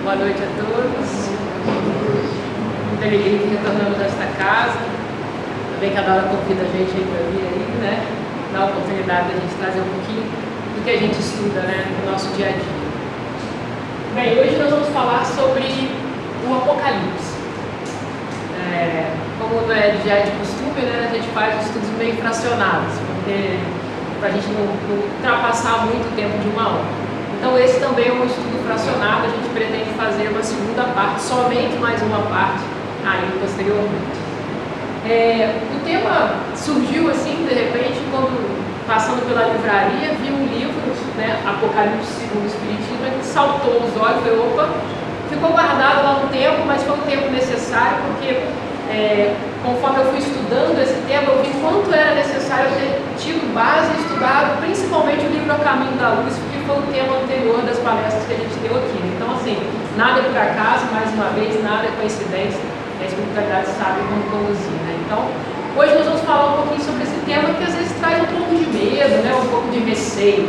Boa noite a todos. Muita alegria que retornamos a esta casa. Também que a Dora convida a gente aí para vir aí, né? Dá a oportunidade de a gente trazer um pouquinho do que a gente estuda, né? No nosso dia a dia. Bem, hoje nós vamos falar sobre o Apocalipse. Como já é de costume, né? A gente faz estudos meio fracionados, porque para a gente não ultrapassar muito o tempo de uma hora. Então esse também é um estudo fracionado, a gente pretende fazer uma segunda parte, somente mais uma parte, aí posteriormente. O tema surgiu assim, de repente, quando passando pela livraria, vi um livro, né, Apocalipse segundo o Espiritismo, que saltou os olhos, falei, opa, ficou guardado lá um tempo, mas foi um tempo necessário, porque conforme eu fui estudando esse tema, eu vi quanto era necessário ter tido base e estudado, principalmente o livro A Caminho da Luz, que foi o tema anterior das palestras que a gente deu aqui. Então, assim, nada é por acaso, mais uma vez, nada é coincidência, a espiritualidade sabe como conduzir, né? Então, hoje nós vamos falar um pouquinho sobre esse tema que às vezes traz um pouco de medo, né? Um pouco de receio.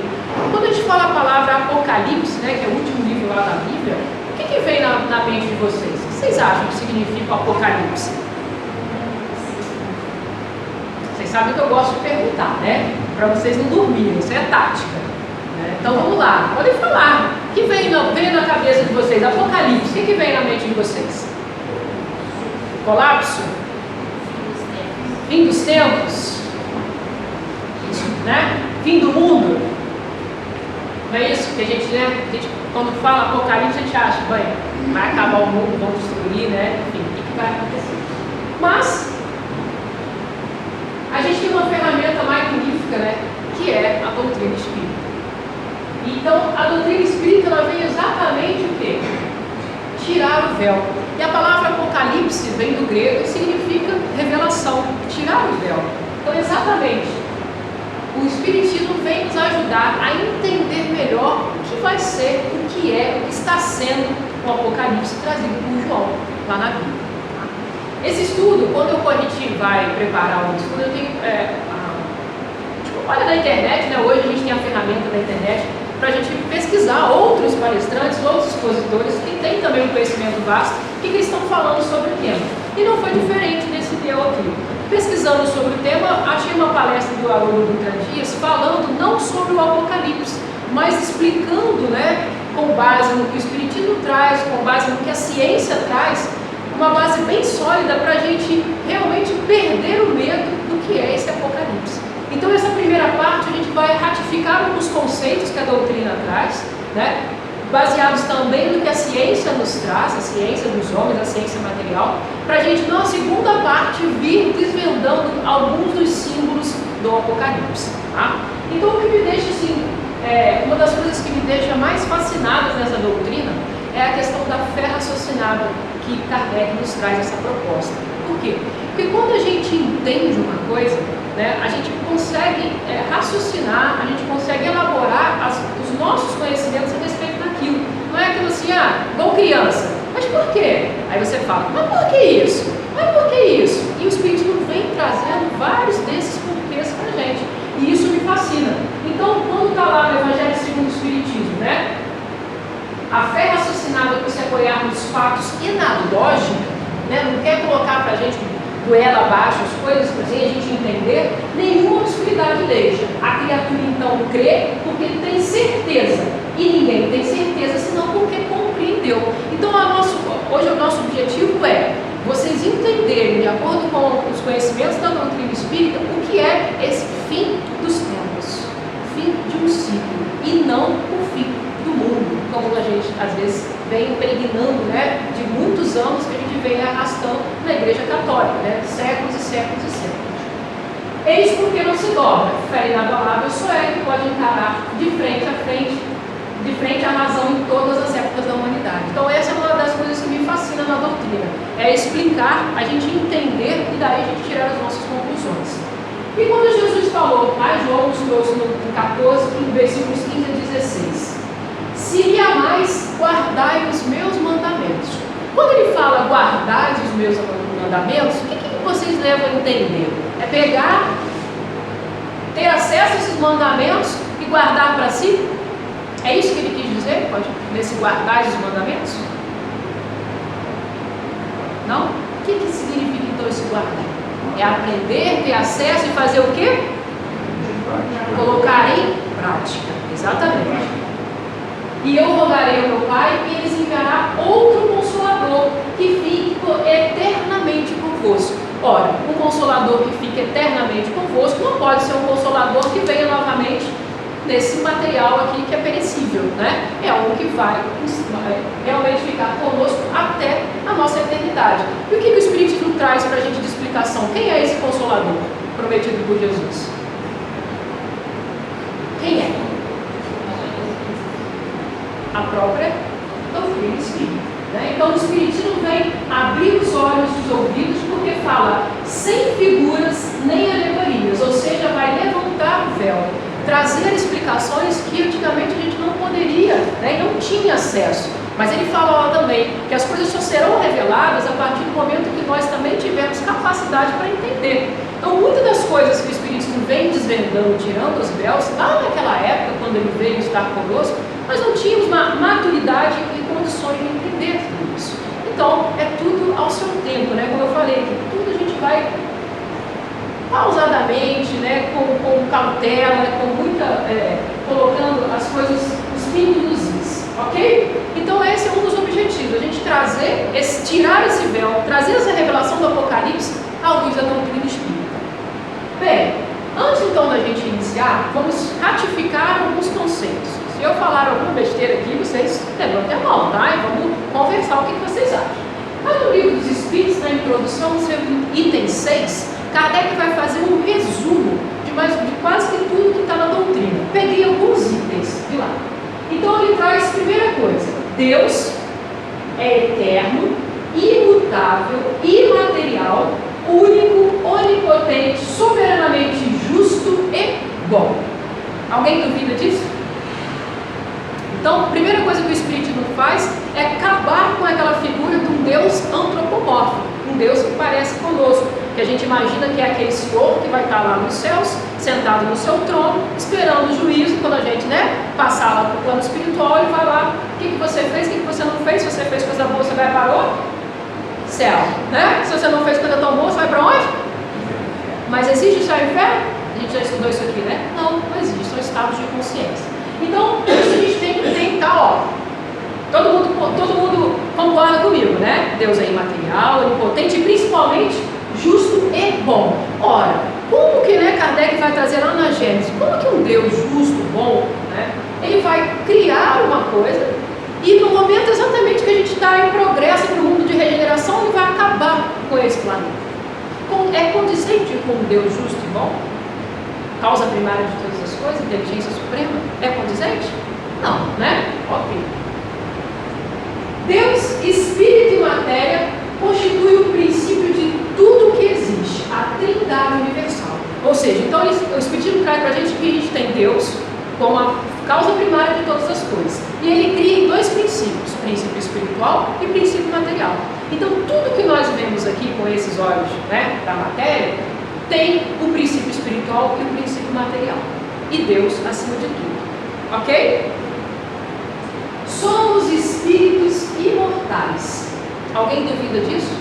Quando a gente fala a palavra Apocalipse, né, que é o último livro lá da Bíblia, o que vem na mente de vocês? O que vocês acham que significa o Apocalipse? Vocês sabem que eu gosto de perguntar, né? Para vocês não dormirem, isso é tática. Né? Então vamos lá, podem falar. O que vem na cabeça de vocês? Apocalipse, o que vem na mente de vocês? Colapso? Fim dos tempos? Isso, né? Fim do mundo? Não é isso que a gente, né? Quando fala Apocalipse, a gente acha, bem, vai acabar o mundo, vão destruir, né? Enfim, o que vai acontecer? Mas a gente tem uma ferramenta magnífica, né? Que é a doutrina espírita. Então, a doutrina espírita, ela vem exatamente o quê? Tirar o véu. E a palavra Apocalipse vem do grego e significa revelação, tirar o véu. Então, exatamente, o Espiritismo vem nos ajudar a entender melhor o que vai ser, o que está sendo o Apocalipse trazido por João, lá na Bíblia. Esse estudo, quando a gente vai preparar um estudo, eu tenho, olha na internet, né? Hoje a gente tem a ferramenta da internet para a gente pesquisar outros palestrantes, outros expositores que têm também um conhecimento vasto, o que eles estão falando sobre o tema. E não foi diferente nesse teu aqui. Pesquisando sobre o tema, achei uma palestra do aluno Dutra Dias falando não sobre o Apocalipse, mas explicando, né, com base no que o Espiritismo traz, com base no que a ciência traz, uma base bem sólida para a gente realmente perder o medo do que é esse Apocalipse. Então, essa primeira parte a gente vai ratificar alguns conceitos que a doutrina traz, né? Baseados também no que a ciência nos traz, a ciência dos homens, a ciência material, para a gente, na segunda parte, vir desvendando alguns dos símbolos do Apocalipse. Tá? Então, o que me deixa, assim, uma das coisas que me deixa mais fascinadas nessa doutrina é a questão da fé raciocinada que Kardec nos traz essa proposta. Por quê? Porque quando a gente entende uma coisa, né, a gente consegue raciocinar, a gente consegue elaborar os nossos conhecimentos a respeito daquilo. Não é aquilo assim, igual criança. Mas por quê? Aí você fala, mas por que isso? Mas por que isso? E o Espiritismo vem trazendo vários desses porquês pra gente. E isso me fascina. Então, quando está lá no Evangelho segundo o Espiritismo, né? A fé raciocinada por se apoiar nos fatos e na lógica, né, não quer colocar para a gente goela abaixo as coisas para a gente entender, nenhuma obscuridade deixa. A criatura então crê porque tem certeza, e ninguém tem certeza senão porque compreendeu. Então hoje o nosso objetivo é vocês entenderem, de acordo com os conhecimentos da doutrina espírita, o que é esse fim dos tempos, fim de um ciclo, e não o fim do mundo, como a gente às vezes vem impregnando, né, de muitos anos que a gente vem arrastando na Igreja Católica, né, séculos e séculos e séculos. Eis porque não se dobra, fé inabalável só é que pode encarar de frente à razão em todas as épocas da humanidade. Então essa é uma das coisas que me fascina na doutrina, é explicar, a gente entender e daí a gente tirar as nossas conclusões. E quando Jesus falou, João nos trouxe no 14, no versículos 15 a 16, se me amais, guardai os meus mandamentos. Quando ele fala guardai os meus mandamentos, o que vocês levam a entender? É pegar, ter acesso a esses mandamentos e guardar para si? É isso que ele quis dizer? Nesse guardar os mandamentos? aprender, ter acesso e fazer o quê? Colocar em prática. Exatamente. E eu rogarei ao meu Pai e Ele enviará outro Consolador que fique eternamente convosco. Ora, um Consolador que fique eternamente convosco não pode ser um Consolador que venha novamente nesse material aqui que é perecível, né? É um que vai realmente ficar conosco até a nossa eternidade. E o que o Espírito traz para a gente de explicação? Quem é esse Consolador prometido por Jesus? Quem é? A própria doutrina espírita, né? Então o Espiritismo vem abrir os olhos dos ouvidos, porque fala sem figuras nem alegorias, ou seja, vai levantar o véu, trazer explicações que antigamente a gente não poderia, né, e não tinha acesso. Mas ele fala lá também que as coisas só serão reveladas a partir do momento que nós também tivermos capacidade para entender. Então, muitas das coisas que o Espiritismo vem desvendando, tirando os véus, lá naquela época, quando ele veio estar conosco, nós não tínhamos uma maturidade e condições de entender tudo isso. Então, é tudo ao seu tempo, né? Como eu falei, que tudo a gente vai pausadamente, né? com cautela, com muita, colocando as coisas, os pingos, ok? Então, esse é um dos objetivos, a gente trazer, tirar esse véu, trazer essa revelação do Apocalipse à luz da doutrina espírita. Bem, antes então da gente iniciar, vamos ratificar alguns conceitos. Se eu falar alguma besteira aqui, vocês levantem a mão, tá? E vamos conversar o que vocês acham. Mas no livro dos Espíritos, na introdução, no seu item 6, Kardec vai fazer um resumo de quase que tudo que está na doutrina. Peguei alguns itens de lá. Então ele traz, primeira coisa, Deus é eterno, imutável, imaterial, único, onipotente, soberanamente justo e bom. Alguém duvida disso? Então, a primeira coisa que o Espiritismo faz é acabar com aquela figura de um Deus antropomórfico, um Deus que parece conosco, que a gente imagina que é aquele Senhor que vai estar lá nos céus, sentado no seu trono, esperando o juízo, quando a gente, passar lá para o plano espiritual, ele vai lá, o que você fez, o que você não fez, se você fez coisa boa, você vai para o céu, né? Se você não fez coisa tão boa, você vai para onde? Mas existe céu e inferno? A gente já estudou isso aqui, né? Não existe, são estados de consciência. Então, isso a gente tem que tentar, todo mundo concorda comigo, né? Deus é imaterial, onipotente e principalmente justo e bom. Ora, como que Kardec vai trazer lá na Gênesis, como que um Deus justo, bom, ele vai criar uma coisa e no momento exatamente que a gente está em progresso no mundo de regeneração, ele vai acabar com esse planeta. É condizente com um Deus justo e bom? Causa primária de todas as coisas, inteligência suprema, é condizente? Não, né? Ok. Deus, espírito e matéria constitui o princípio de tudo que existe, a trindade universal. Ou seja, então o Espiritismo traz para a gente que a gente tem Deus como a causa primária de todas as coisas. E ele cria em dois princípios, princípio espiritual e princípio material. Então tudo que nós vemos aqui com esses olhos da matéria, tem o princípio espiritual e o princípio material. E Deus acima de tudo. Ok? Somos espíritos imortais. Alguém duvida disso?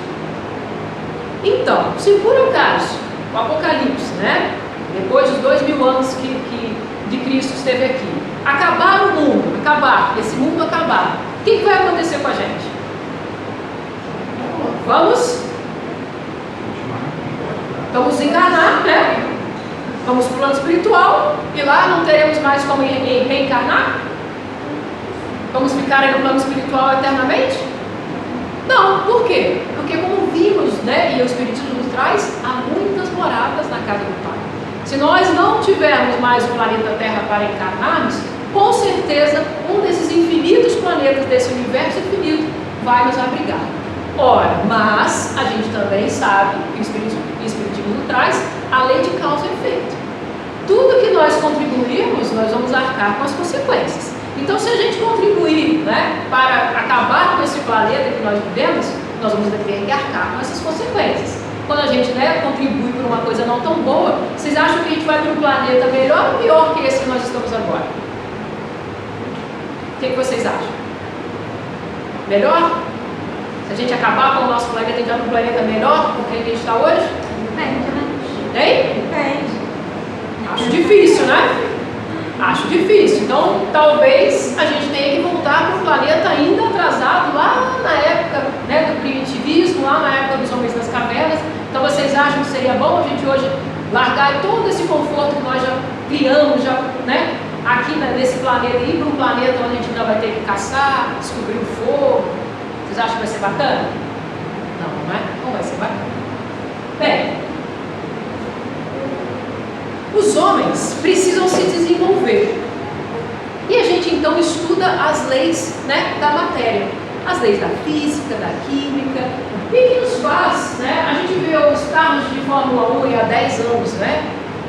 Então, se por acaso o Apocalipse, depois dos 2000 anos que de Cristo esteve aqui, acabar o mundo, esse mundo acabar, o que vai acontecer com a gente? Vamos encarnar, Vamos para o plano espiritual e lá não teremos mais como reencarnar? Vamos ficar aí no plano espiritual eternamente? Não, por quê? Porque como vimos, e o Espiritismo nos traz, há muitas moradas na casa do Pai. Se nós não tivermos mais o planeta Terra para encarnarmos, com certeza um desses infinitos planetas desse universo infinito vai nos abrigar. Ora, mas a gente também sabe, que o Espiritismo nos traz, a lei de causa e efeito. Tudo que nós contribuirmos, nós vamos arcar com as consequências. Então, se a gente contribuir para acabar com esse planeta que nós vivemos, nós vamos ter que arcar com essas consequências. Quando a gente contribui por uma coisa não tão boa, vocês acham que a gente vai para um planeta melhor ou pior que esse que nós estamos agora? O que vocês acham? Melhor? Se a gente acabar com o nosso planeta, a gente vai para um planeta melhor do que a gente está hoje? Hein? Depende. Acho difícil, né? Acho difícil. Então, talvez a gente tenha que voltar para um planeta ainda atrasado, lá na época, né, do primitivismo, lá na época dos homens das cavernas. Então, vocês acham que seria bom a gente hoje largar todo esse conforto que nós já criamos, já, né, aqui nesse planeta, e ir para um planeta onde a gente ainda vai ter que caçar, descobrir o fogo? Vocês acham que vai ser bacana? Não, não é? Não vai ser bacana. Bem, os homens precisam se desenvolver. E a gente então estuda as leis, né, da matéria, as leis da física, da química, e que nos faz, né, a gente vê os carros de Fórmula 1 há 10 anos, né,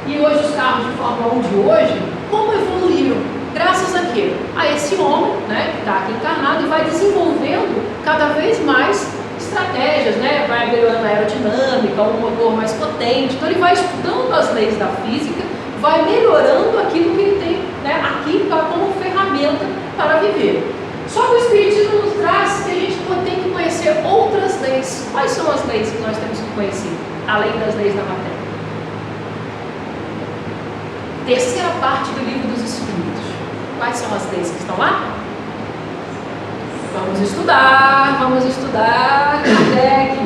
e hoje os carros de Fórmula 1 de hoje, como evoluíram? Graças a quê? A esse homem, né, que está aqui encarnado e vai desenvolvendo cada vez mais estratégias, né, vai melhorando a aerodinâmica, um motor mais potente. Então ele vai estudando as leis da física, vai melhorando aquilo que ele tem, né, aqui como ferramenta para viver. Só que o Espiritismo nos traz que a gente tem que conhecer outras leis. Quais são as leis que nós temos que conhecer, além das leis da matéria? Terceira parte do Livro dos Espíritos. Quais são as leis que estão lá? Vamos estudar, Kardec,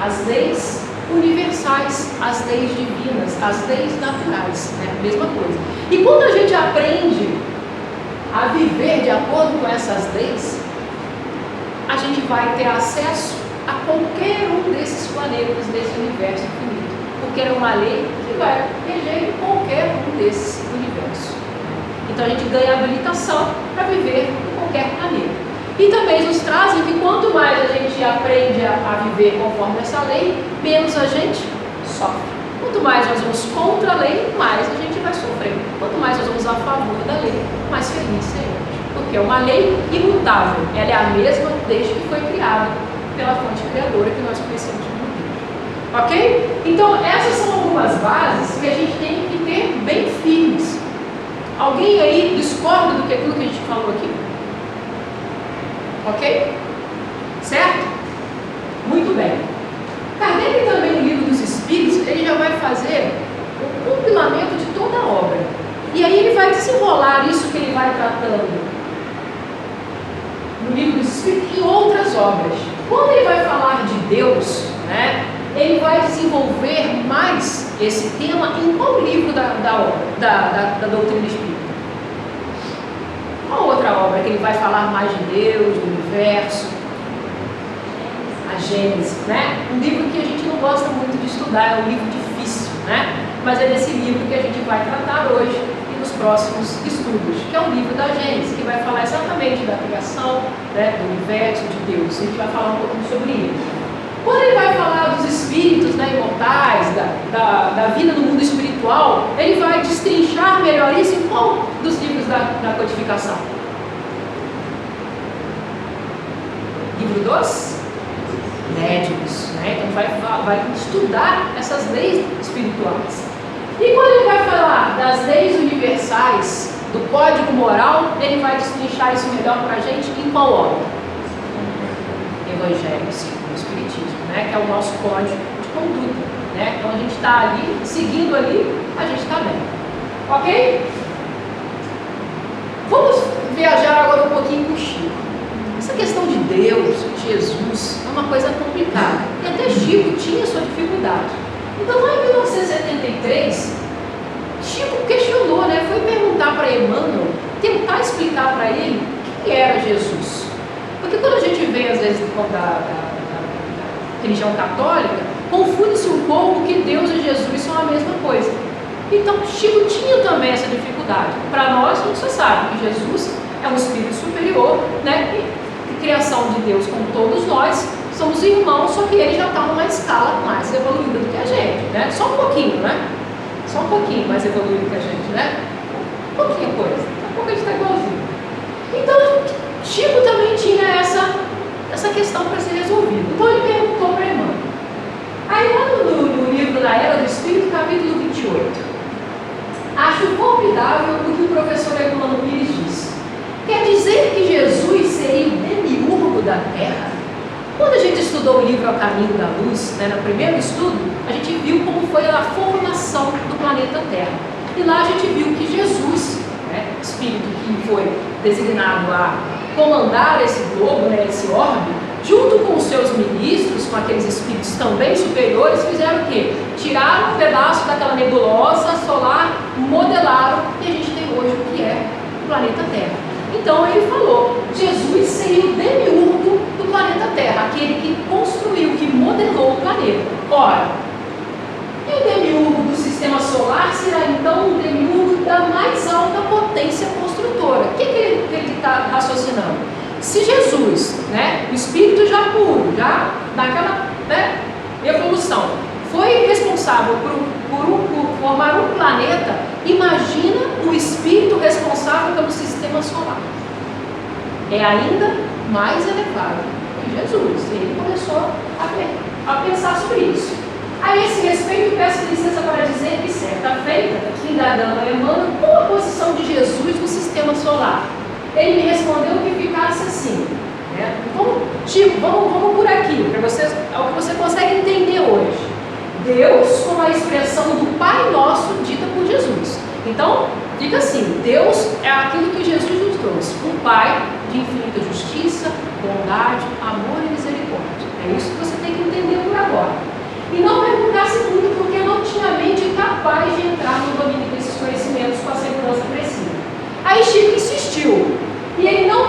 as leis universais, as leis divinas, as leis naturais, né? Mesma coisa. E quando a gente aprende a viver de acordo com essas leis, a gente vai ter acesso a qualquer um desses planetas, desse universo infinito, porque é uma lei que vai reger qualquer um desses universos. Então a gente ganha habilitação para viver em qualquer planeta. E também nos trazem que quanto mais a gente aprende a viver conforme essa lei, menos a gente sofre. Quanto mais nós vamos contra a lei, mais a gente vai sofrer. Quanto mais nós vamos a favor da lei, mais feliz seremos. Porque é uma lei imutável, ela é a mesma desde que foi criada pela fonte criadora que nós conhecemos como Deus. Ok? Então essas são algumas bases que a gente tem que ter bem firmes. Alguém aí discorda do que aquilo que a gente falou aqui? Ok? Certo? Muito bem. Kardec também, no Livro dos Espíritos, ele já vai fazer um compilamento de toda a obra. E aí ele vai desenrolar isso que ele vai tratando no Livro dos Espíritos em outras obras. Quando ele vai falar de Deus, né, ele vai desenvolver mais esse tema em qual livro da doutrina espírita? Qual outra obra que ele vai falar mais de Deus, do universo? A Gênesis, né? Um livro que a gente não gosta muito de estudar, é um livro difícil, né? Mas é desse livro que a gente vai tratar hoje e nos próximos estudos, que é o livro da Gênesis, que vai falar exatamente da criação, né, do universo, de Deus. A gente vai falar um pouquinho sobre ele. Quando ele vai falar dos espíritos, né, imortais, da vida no mundo espiritual, ele vai destrinchar melhor isso em qual dos livros da codificação? Livro dos Médiuns, né? Então vai estudar essas leis espirituais. E quando ele vai falar das leis universais, do código moral, ele vai destrinchar isso melhor para a gente em qual obra? Evangelho, sim, o Espiritismo, né? Que é o nosso código de conduta, né? Então a gente está ali, seguindo ali, a gente está bem. Ok? Vamos viajar agora um pouquinho com o Chico. Essa questão de Deus, de Jesus, é uma coisa complicada. E até Chico tinha sua dificuldade. Então lá em 1973, Chico questionou, né? Foi perguntar para Emmanuel, tentar explicar para ele quem era Jesus. Porque quando a gente vê, às vezes, da religião católica, confunde-se um pouco que Deus e Jesus são a mesma coisa. Então, Chico tinha também essa dificuldade. Para nós, a gente só sabe que Jesus é um espírito superior, né? E criação de Deus, como todos nós, somos irmãos, só que ele já está numa escala mais evoluída do que a gente, né? Só um pouquinho, né? Só um pouquinho mais evoluído que a gente, né? Um pouquinho coisa. Daqui a pouco a gente está igualzinho. Então, Chico também tinha essa questão para ser resolvida. Então ele perguntou para Emmanuel. Aí lá no livro da Era do Espírito, capítulo 28, acho formidável o que o professor Herculano Pires diz. Quer dizer que Jesus seria o demiurgo da Terra? Quando a gente estudou o livro A Caminho da Luz, no primeiro estudo, a gente viu como foi a formação do planeta Terra. E lá a gente viu que Jesus, espírito que foi designado a comandar esse globo, esse orbe, junto com os seus ministros, com aqueles espíritos também superiores, fizeram o quê? Tiraram um pedaço daquela nebulosa solar, modelaram, e a gente tem hoje o que é o planeta Terra. Então ele falou, Jesus seria o demiurgo do planeta Terra, aquele que construiu, que modelou o planeta. Ora, e o demiurgo do sistema solar será então o demiurgo da mais alta potência construtora. O que ele está raciocinando? Se Jesus, o espírito já puro, já naquela evolução, foi responsável por formar um planeta, imagina o espírito responsável pelo sistema solar. É ainda mais elevado que Jesus. Ele começou a pensar sobre isso. A esse respeito, peço licença para dizer que certa feita, indagando a Emmanuel qual a posição de Jesus no sistema solar, ele me respondeu que ficasse assim. Vamos por aqui, para vocês, é o que você consegue entender hoje. Deus como a expressão do Pai Nosso dita por Jesus. Então, fica assim, Deus é aquilo que Jesus nos trouxe, um Pai de infinita justiça, bondade, amor e misericórdia. É isso que você tem que entender por agora. E não perguntasse muito, porque não tinha mente capaz de entrar no domínio desses conhecimentos com a segurança precisa. Aí Chico insistiu, e ele então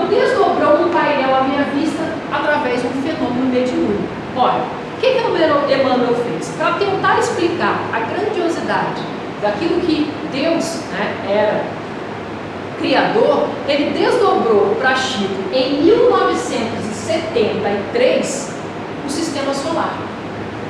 desdobrou um painel à minha vista através de um fenômeno mediúnico. Olha, o que Emmanuel fez? Para tentar explicar a grandiosidade daquilo que Deus era criador, ele desdobrou para Chico em 1973 o sistema solar.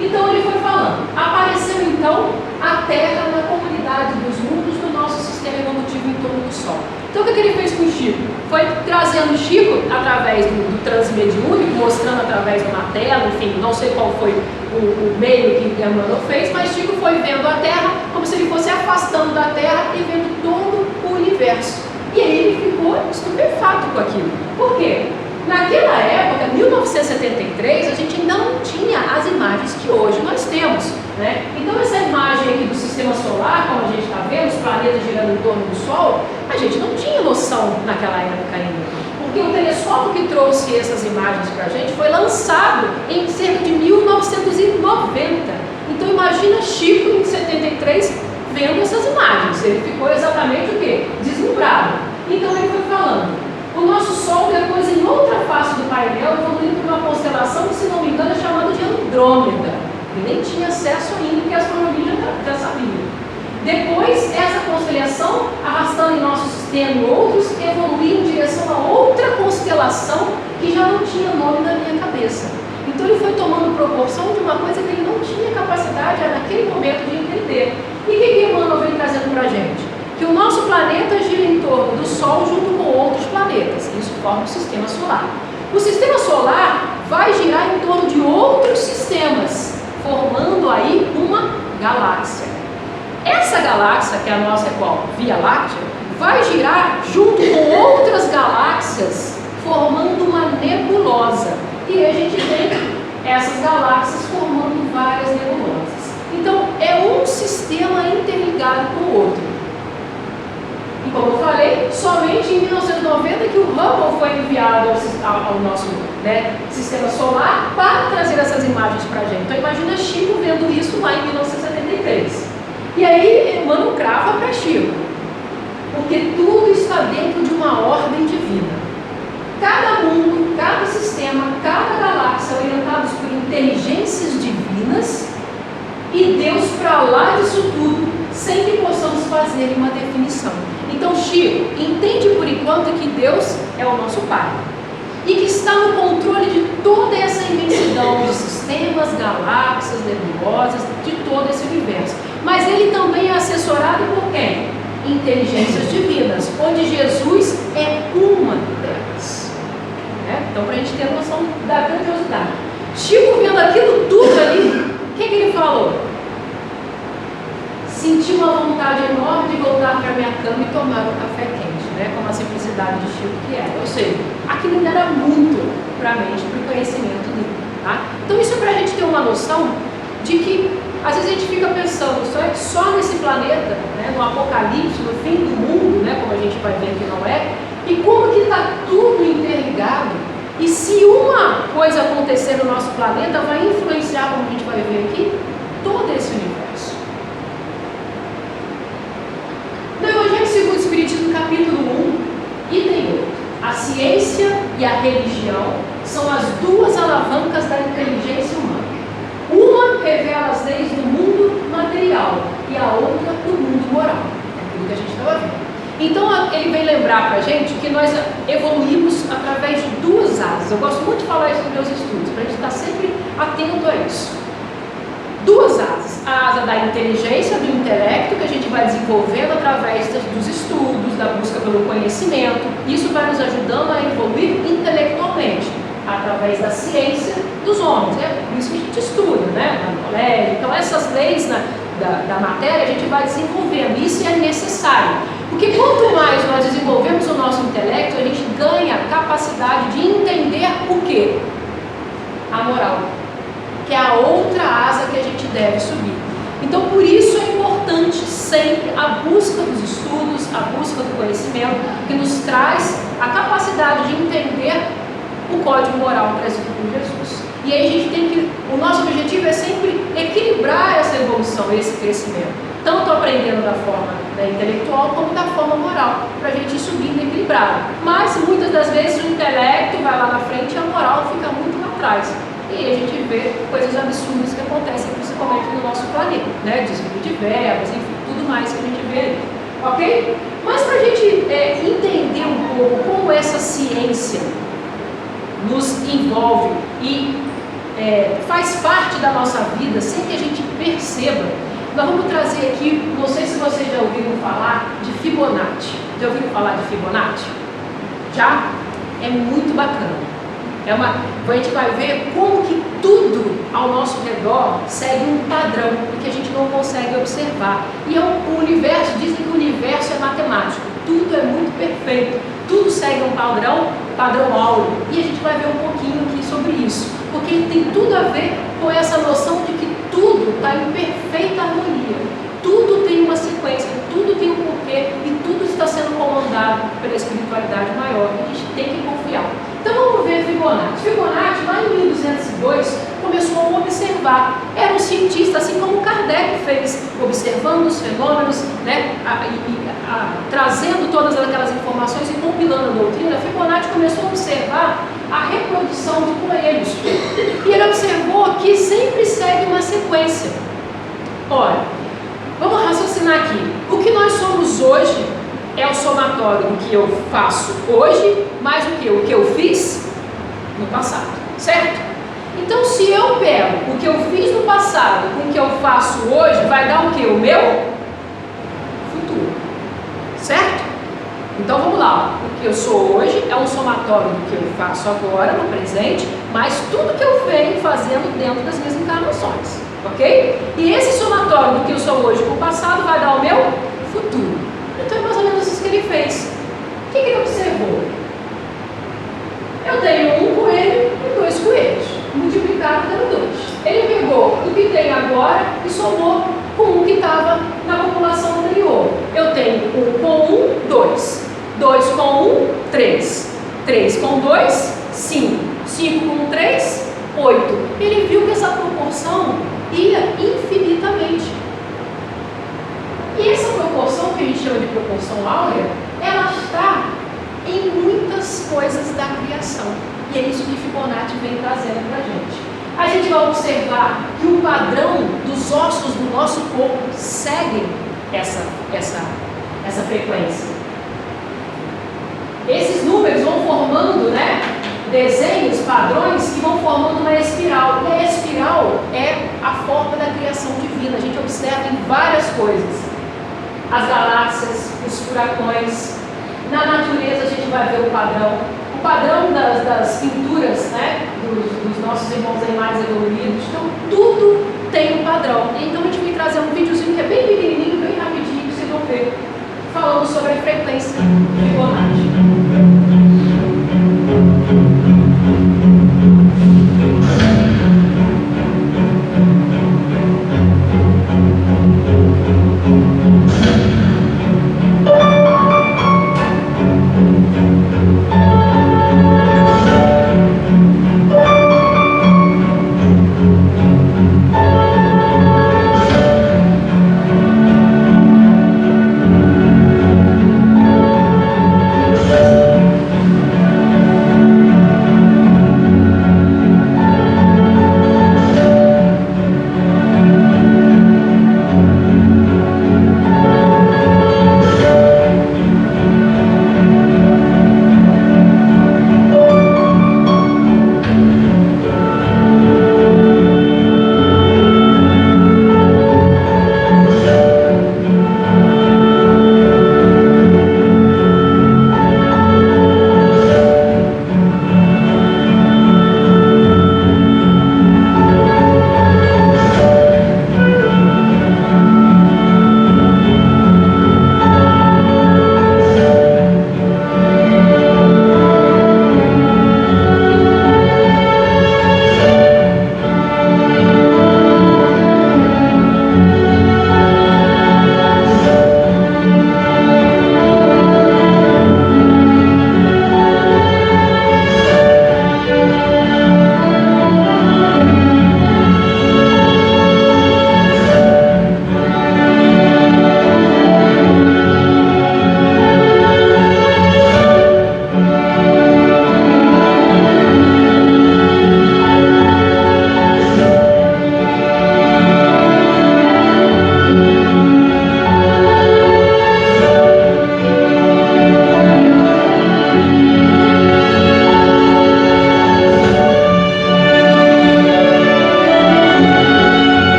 Então ele foi falando, apareceu então a Terra na comunidade dos mundos do nosso sistema evolutivo em torno do Sol. Então o que ele fez com o Chico? Foi trazendo o Chico através do transmediúnico, mostrando através de uma tela, enfim, não sei qual foi o meio que Emmanuel fez, mas Chico foi vendo a Terra como se ele fosse afastando da Terra e vendo todo o universo. E aí ele ficou estupefato com aquilo. Por quê? Naquela época, 1973, a gente ainda não tinha as imagens que hoje nós temos. Então essa imagem aqui do sistema solar, como a gente está vendo, os planetas girando em torno do Sol, a gente não tinha noção naquela época ainda. Porque o telescópio que trouxe essas imagens para a gente foi lançado em cerca de 1990. Então imagina Chico em 73 vendo essas imagens. Ele ficou exatamente o quê? Deslumbrado. Então ele foi falando. O nosso Sol, depois em outra face do painel, evoluindo para uma constelação que, se não me engano, é chamada de Andrômeda. Ele nem tinha acesso ainda, porque a astronomia já sabia. Depois, essa constelação, arrastando em nosso sistema e outros, evoluiu em direção a outra constelação que já não tinha nome na minha cabeça. Então ele foi tomando proporção de uma coisa que ele não tinha capacidade naquele momento de entender. E o que Emmanuel vem trazendo para a gente? Que o nosso planeta gira em torno do Sol junto com outros planetas. Isso forma o sistema solar. O sistema solar vai girar em torno de outros sistemas, formando aí uma galáxia. Essa galáxia, que é a nossa Via Láctea, vai girar junto com outras galáxias, formando uma nebulosa. E a gente tem essas galáxias formando várias nebulosas. Então, é um sistema interligado com o outro. E como eu falei, somente em 1990 que o Hubble foi enviado ao nosso sistema solar para trazer essas imagens para a gente. Então imagina Chico vendo isso lá em 1973. E aí Emmanuel crava para Chico, porque tudo está dentro de uma ordem divina. Cada mundo, cada sistema, cada galáxia orientados por inteligências divinas e Deus para lá disso tudo, sem que possamos fazer uma definição. Então, Chico, entende por enquanto que Deus é o nosso Pai e que está no controle de toda essa imensidão de sistemas, galáxias, nebulosas, de todo esse universo. Mas Ele também é assessorado por quem? Inteligências divinas, onde Jesus é uma delas. Então, para a gente ter noção da grandiosidade. Chico, vendo aquilo tudo ali, o que ele falou? Senti uma vontade enorme de voltar para minha cama e tomar um café quente, como a simplicidade de Chico que era. Ou seja, aquilo ainda era muito para a mente, para o conhecimento dele. Tá? Então isso é para a gente ter uma noção de que às vezes a gente fica pensando só nesse planeta, né, no apocalipse, no fim do mundo, né, como a gente vai ver que não é, e como que está tudo interligado, e se uma coisa acontecer no nosso planeta vai influenciar, como a gente vai ver aqui, todo esse universo. No Evangelho segundo o Espiritismo, capítulo 1, item 8. A ciência e a religião são as duas alavancas da inteligência humana. Uma revela as leis do mundo material e a outra do mundo moral. É aquilo que a gente estava vendo. Então ele vem lembrar para a gente que nós evoluímos através de duas asas. Eu gosto muito de falar isso nos meus estudos, para a gente estar sempre atento a isso. Duas asas. A asa da inteligência, do intelecto, que a gente vai desenvolvendo através dos estudos, da busca pelo conhecimento. Isso vai nos ajudando a evoluir intelectualmente, através da ciência dos homens. É por isso que a gente estuda, né, no colégio. Então essas leis da matéria a gente vai desenvolvendo. Isso é necessário. Porque quanto mais nós desenvolvemos o nosso intelecto, a gente ganha capacidade de entender o quê? A moral, que é a outra asa que a gente deve subir. Então, por isso é importante sempre a busca dos estudos, a busca do conhecimento, que nos traz a capacidade de entender o código moral trazido por Jesus. E aí a gente tem que, o nosso objetivo é sempre equilibrar essa evolução, esse crescimento, tanto aprendendo da forma intelectual como da forma moral, para a gente ir subindo equilibrado. Mas muitas das vezes o intelecto vai lá na frente e a moral fica muito lá atrás. E aí a gente vê coisas absurdas que acontecem principalmente no nosso planeta, né? Desvio de verbas, enfim, tudo mais que a gente vê ali. Ok? Mas para a gente entender um pouco como essa ciência nos envolve e faz parte da nossa vida sem que a gente perceba, nós vamos trazer aqui, não sei se vocês já ouviram falar de Fibonacci. Já ouviram falar de Fibonacci? Já? É muito bacana. A gente vai ver como que tudo ao nosso redor segue um padrão que a gente não consegue observar. E o universo, dizem que o universo é matemático, tudo é muito perfeito, tudo segue um padrão áureo. E a gente vai ver um pouquinho aqui sobre isso, porque tem tudo a ver com essa noção de que tudo está em perfeita harmonia, tudo tem uma sequência, tudo tem um porquê e tudo está sendo comandado pela espiritualidade maior, que a gente tem que confiar. Então vamos ver Fibonacci. Fibonacci, lá em 1202, começou a observar. Era um cientista, assim como Kardec fez, observando os fenômenos, né, trazendo todas aquelas informações e compilando a doutrina. Fibonacci começou a observar a reprodução de coelhos. E ele observou que sempre segue uma sequência. Olha, vamos raciocinar aqui. O que nós somos hoje é o somatório do que eu faço hoje, mais o que eu fiz no passado, certo? Então, se eu pego o que eu fiz no passado com o que eu faço hoje, vai dar o que? O meu futuro, certo? Então, vamos lá. O que eu sou hoje é um somatório do que eu faço agora, no presente, mais tudo que eu venho fazendo dentro das minhas encarnações, ok? E esse somatório do que eu sou hoje com o passado vai dar o meu futuro. Então é mais ou menos isso que ele fez. O que ele observou? Eu tenho um coelho e 2 coelhos, multiplicado pelo 2. Ele pegou o que tem agora e somou com um que estava na população anterior. Eu tenho 1 com 1, 2. 2 com 1, 3. 3 com 2, 5. 5 com 3, 8. Ele viu que essa proporção ia infinitamente. E essa proporção, que a gente chama de proporção áurea, ela está em muitas coisas da criação. E é isso que Fibonacci vem trazendo para a gente. A gente vai observar que o padrão dos ossos do nosso corpo seguem essa frequência. Esses números vão formando, né, desenhos, padrões que vão formando uma espiral. E a espiral é a forma da criação divina. A gente observa em várias coisas. As galáxias, os furacões. Na natureza a gente vai ver o padrão das pinturas, né, dos nossos irmãos animais evoluídos. Então tudo tem um padrão. Então a gente vai trazer um videozinho que é bem pequenininho, bem rapidinho, que vocês vão ver, falando sobre a frequência Fibonacci.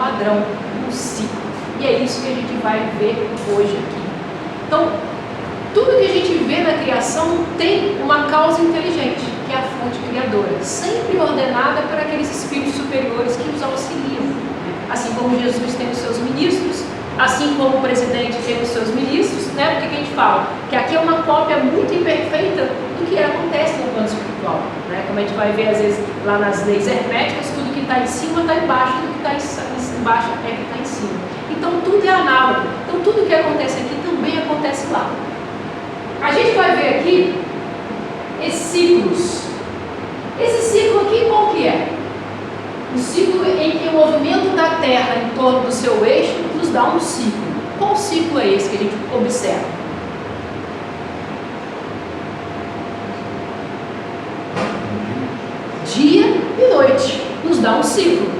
padrão, um ciclo. E é isso que a gente vai ver hoje aqui. Então, tudo que a gente vê na criação tem uma causa inteligente, que é a fonte criadora, sempre ordenada por aqueles espíritos superiores que nos auxiliam. Assim como Jesus tem os seus ministros, assim como o presidente tem os seus ministros, né? Porque que a gente fala? Que aqui é uma cópia muito imperfeita do que acontece no plano espiritual, né? Como a gente vai ver às vezes lá nas leis herméticas, tudo que está em cima está embaixo, tudo que está embaixo é que está em cima. Então tudo é análogo. Então tudo que acontece aqui também acontece lá. A gente vai ver aqui esses ciclos. Esse ciclo aqui qual que é? Um ciclo em que o movimento da Terra em torno do seu eixo nos dá um ciclo. Qual ciclo é esse que a gente observa? Dia e noite nos dá um ciclo.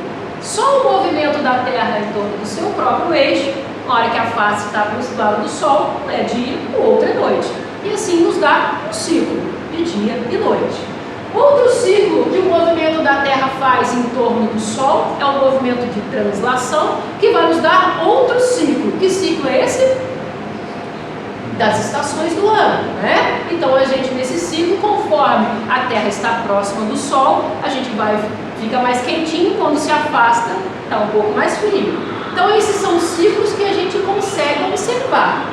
Só o movimento da Terra em torno do seu próprio eixo, na hora que a face está para o lado do Sol, é dia, o outro é noite. E assim nos dá um ciclo de dia e noite. Outro ciclo que o movimento da Terra faz em torno do Sol é o movimento de translação, que vai nos dar outro ciclo. Que ciclo é esse? Das estações do ano, né? Então a gente nesse ciclo, conforme a Terra está próxima do Sol, a gente fica mais quentinho, quando se afasta, está um pouco mais frio. Então esses são ciclos que a gente consegue observar.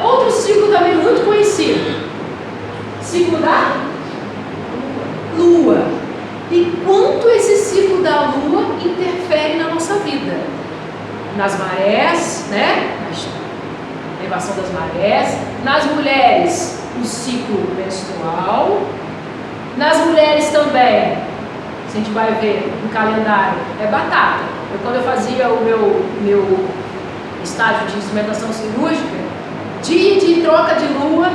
Outro ciclo também muito conhecido, ciclo da Lua. E quanto esse ciclo da Lua interfere na nossa vida? Nas marés, né? Na elevação das marés. Nas mulheres, o ciclo menstrual. Nas mulheres também, se a gente vai ver no calendário, é batata. Quando eu fazia o meu estágio de instrumentação cirúrgica, dia de troca de lua,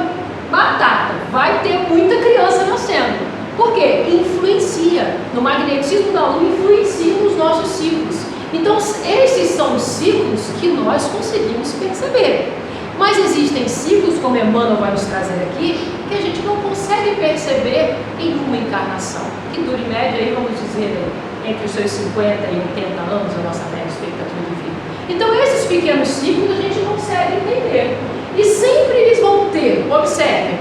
batata. Vai ter muita criança nascendo. Por quê? Influencia. No magnetismo da Lua, influencia nos nossos ciclos. Então, esses são os ciclos que nós conseguimos perceber. Mas existem ciclos, como Emmanuel vai nos trazer aqui, que a gente não consegue perceber em uma encarnação, que dura em média, aí, vamos dizer, entre os seus 50 e 80 anos, a nossa média expectativa de vida. Então, esses pequenos ciclos a gente não consegue entender. E sempre eles vão ter, observem,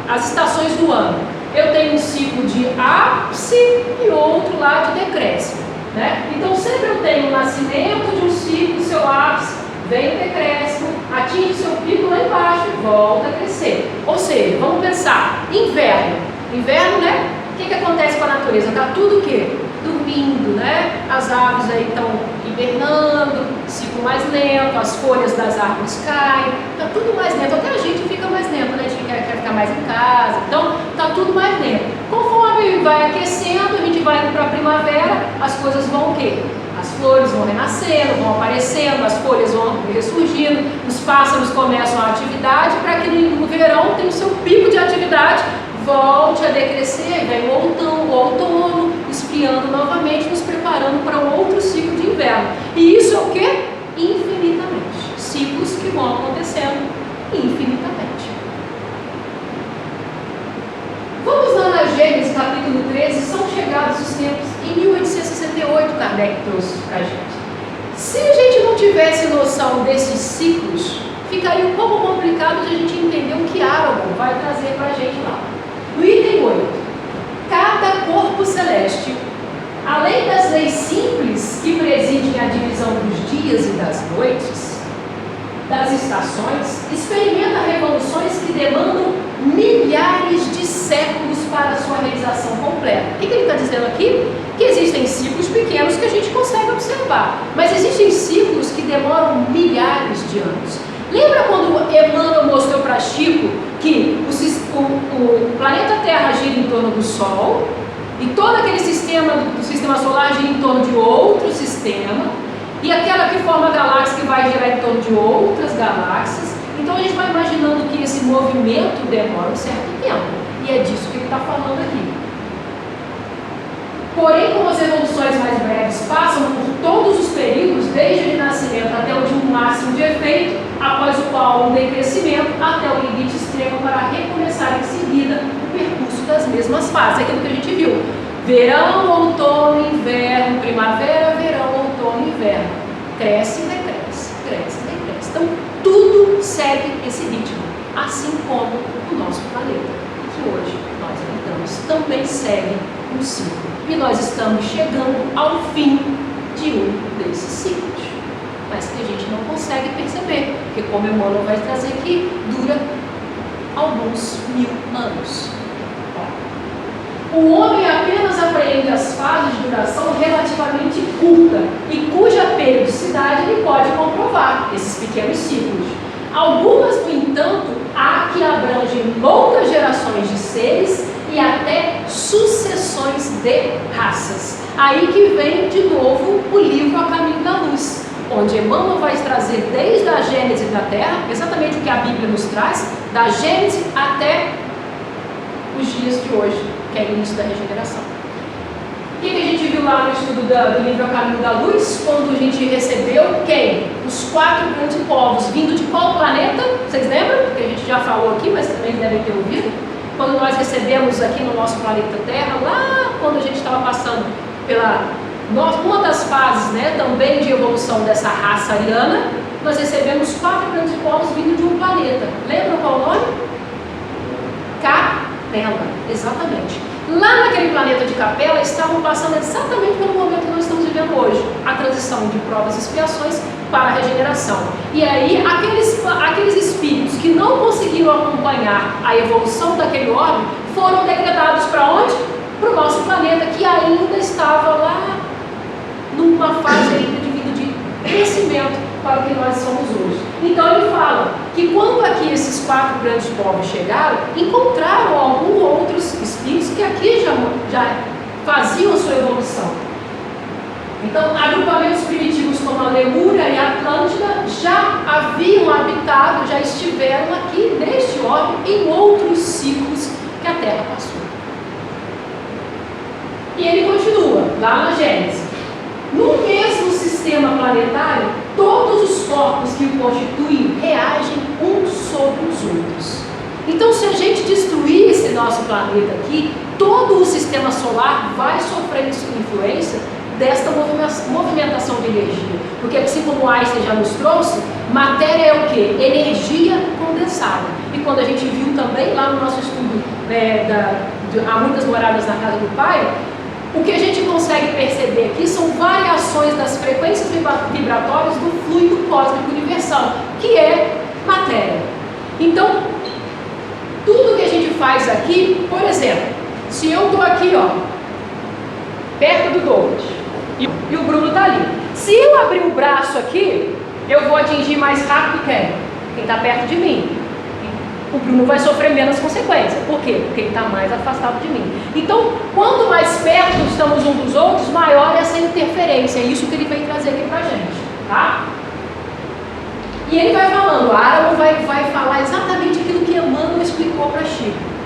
as estações do ano. Eu tenho um ciclo de ápice e outro lá de decréscimo, né? Então sempre eu tenho o nascimento de um ciclo, seu ápice, vem o decréscimo, atinge seu pico lá embaixo e volta a crescer. Ou seja, vamos pensar, inverno. Inverno, né? O que acontece com a natureza? Está tudo o quê? Dormindo, né? As aves aí estão hibernando, ciclo mais lento, as folhas das árvores caem, está tudo mais lento, até a gente fica mais lento, né? A gente quer ficar mais em casa, então está tudo mais lento. Conforme vai aquecendo, a gente vai indo para a primavera, as coisas vão o quê? As flores vão renascendo, vão aparecendo, as folhas vão ressurgindo, os pássaros começam a atividade, para que no verão tenha o seu pico de atividade, volte a decrescer, vem o outono, esfriando novamente, nos preparando para um outro ciclo de inverno. E isso é o que? Infinitamente. Ciclos que vão acontecendo infinitamente. Vamos lá na Gênesis, capítulo 13, são chegados os tempos, em 1868 Kardec trouxe para a gente. Se a gente não tivesse noção desses ciclos, ficaria um pouco complicado de a gente entender o que Aragon vai trazer para a gente lá. No item 8, cada corpo celeste, além das leis simples que presidem a divisão dos dias e das noites, das estações, experimenta revoluções que demandam milhares de séculos para a sua realização completa. O que ele está dizendo aqui? Que existem ciclos pequenos que a gente consegue observar, mas existem ciclos que demoram milhares de anos. Lembra quando Emmanuel mostrou para Chico que o planeta Terra gira em torno do Sol e todo aquele sistema do sistema solar gira em torno de outro sistema e aquela que forma a galáxia que vai girar em torno de outras galáxias? Então a gente vai imaginando que esse movimento demora um certo tempo, e é disso que ele está falando aqui. Porém, como as evoluções mais breves passam por todos os períodos, desde o nascimento até o de um máximo de efeito, após o qual um decrescimento até o limite extremo para recomeçar em seguida o percurso das mesmas fases. É aquilo que a gente viu: verão, outono, inverno, primavera, verão, outono, inverno. inverno, cresce e decresce, cresce e decresce. Então, tudo segue esse ritmo, assim como o nosso planeta, que hoje nós habitamos, também segue um ciclo. E nós estamos chegando ao fim de um desses ciclos, mas que a gente não consegue perceber, porque, como Emmanuel vai trazer aqui, dura alguns 1000 anos. O homem apenas apreende as fases de duração relativamente curta e cuja periodicidade ele pode comprovar, esses pequenos ciclos. Algumas, no entanto, há que abrangem longas gerações de seres e até sucessões de raças. Aí que vem de novo o livro A Caminho da Luz, onde Emmanuel vai trazer desde a Gênese da Terra, exatamente o que a Bíblia nos traz, da Gênese até os dias de hoje, que é o início da regeneração. O que a gente viu lá no estudo do livro A Caminho da Luz, quando a gente recebeu quem? Os 4 grandes povos, vindo de qual planeta? Vocês lembram? Porque a gente já falou aqui, mas também devem ter ouvido. Quando nós recebemos aqui no nosso planeta Terra, lá quando a gente estava passando pela uma das fases, né, também de evolução dessa raça ariana, nós recebemos 4 grandes povos vindo de um planeta. Lembram qual o nome? Capela, exatamente. Lá naquele planeta de Capela estavam passando exatamente pelo momento que nós estamos vivendo hoje, a transição de provas e expiações para a regeneração. E aí aqueles espíritos que não conseguiram acompanhar a evolução daquele orbe foram degradados para onde? Para o nosso planeta, que ainda estava lá numa fase ainda de vida de crescimento para o que nós somos hoje. Então ele fala que quando aqui esses 4 grandes povos chegaram, encontraram alguns outros espíritos que aqui já faziam sua evolução. Então, agrupamentos primitivos como a Lemúria e a Atlântida já haviam habitado, já estiveram aqui neste orbe em outros ciclos que a Terra passou. E ele continua, lá na Gênese. No mesmo sistema planetário, todos os corpos que o constituem reagem uns sobre os outros. Então, se a gente destruir esse nosso planeta aqui, todo o sistema solar vai sofrer influência desta movimentação de energia. Porque, assim como Einstein já nos trouxe, matéria é o quê? Energia condensada. E quando a gente viu também lá no nosso estudo Há Muitas Moradas na Casa do Pai, o que a gente consegue perceber aqui são variações das frequências vibratórias do fluido cósmico universal, que é matéria. Então, tudo que a gente faz aqui, por exemplo, se eu estou aqui, ó, perto do Douglas, e o Bruno está ali. Se eu abrir o braço aqui, eu vou atingir mais rápido quem está perto de mim. O Bruno vai sofrer menos consequências. Por quê? Porque ele está mais afastado de mim. Então, quanto mais perto estamos uns dos outros, maior é essa interferência. É isso que ele vem trazer aqui para a gente. Tá? E ele vai falando, Árabe vai falar exatamente aquilo que Emmanuel explicou para Chico.